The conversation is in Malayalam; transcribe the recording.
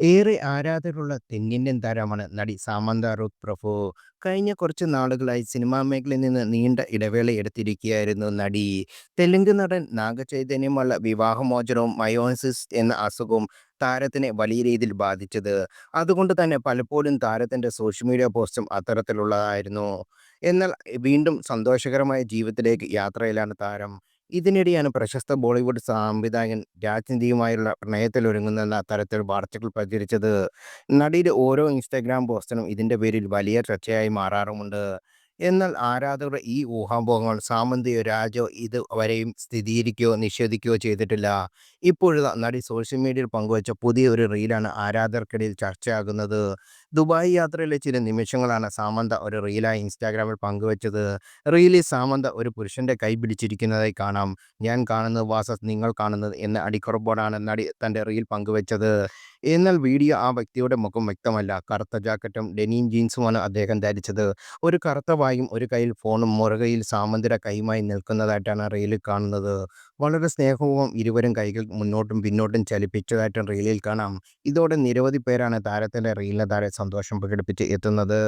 ഏറെ ആരാധകരുള്ള തെന്നിന്ത്യൻ താരമാണ് നടി സാമന്ത റൂത്ത് പ്രഭു. കഴിഞ്ഞ കുറച്ച് നാളുകളായി സിനിമാ മേഖലയിൽ നിന്ന് നീണ്ട ഇടവേള എടുത്തിരിക്കുകയായിരുന്നു നടി. തെലുങ്ക് നടൻ നാഗചൈതന്യമുള്ള വിവാഹമോചനവും മയോസിസ് എന്ന അസുഖവും താരത്തിനെ വലിയ രീതിയിൽ ബാധിച്ചത്. അതുകൊണ്ട് തന്നെ പലപ്പോഴും താരത്തിന്റെ സോഷ്യൽ മീഡിയ പോസ്റ്റും അത്തരത്തിലുള്ളതായിരുന്നു. എന്നാൽ വീണ്ടും സന്തോഷകരമായ ജീവിതത്തിലേക്ക് യാത്രയിലാണ് താരം. ഇതിനിടെയാണ് പ്രശസ്ത ബോളിവുഡ് സംവിധായകൻ രാജ്‌നിധിയുമായുള്ള പ്രണയത്തിലൊരുങ്ങുന്നെന്ന തരത്തിൽ വാർത്തകൾ പ്രചരിച്ചത്. നടിയുടെ ഓരോ ഇൻസ്റ്റാഗ്രാം പോസ്റ്റിനും ഇതിന്റെ പേരിൽ വലിയ ചർച്ചയായി മാറാറുമുണ്ട്. എന്നാൽ ആരാധകരുടെ ഈ ഊഹാപോഹങ്ങൾ സാമന്തയോ രാജോ ഇതുവരെയും സ്ഥിരീകരിക്കുകയോ നിഷേധിക്കുകയോ ചെയ്തിട്ടില്ല. ഇപ്പോഴിതാ നടി സോഷ്യൽ മീഡിയയിൽ പങ്കുവച്ച പുതിയ ഒരു റീലാണ് ആരാധകർക്കിടയിൽ ചർച്ചയാകുന്നത്. ദുബായ് യാത്രയിലെ ചില നിമിഷങ്ങളാണ് സാമന്ത ഒരു റീലായി ഇൻസ്റ്റാഗ്രാമിൽ പങ്കുവച്ചത്. റീലിൽ സാമന്ത ഒരു പുരുഷന്റെ കൈ പിടിച്ചിരിക്കുന്നതായി കാണാം. "ഞാൻ കാണുന്നത് വാസസ് നിങ്ങൾ കാണുന്നത്" എന്ന അടിക്കുറിപ്പോടാണ് നടി തന്റെ റീൽ പങ്കുവച്ചത്. എന്നാൽ വീഡിയോ ആ വ്യക്തിയുടെ മുഖം വ്യക്തമല്ല. കറുത്ത ജാക്കറ്റും ഡെനിം ജീൻസുമാണ് അദ്ദേഹം ധരിച്ചത്. ഒരു കറുത്ത ബാഗും ഒരു കയ്യിൽ ഫോണും മറുകൈയിൽ സാമന്തയുടെ കൈയുമായി നിൽക്കുന്നതായിട്ടാണ് റീലിൽ കാണുന്നത്. വളരെ സ്നേഹപൂർവ്വം ഇരുവരും കൈകൾ മുന്നോട്ടും പിന്നോട്ടും ചലിപ്പിച്ചതായിട്ടും റീലിൽ കാണാം. ഇതോടെ നിരവധി പേരാണ് താരത്തിന്റെ റീലിന് താഴെ സന്തോഷം പ്രകടിപ്പിച്ച് എത്തുന്നത്.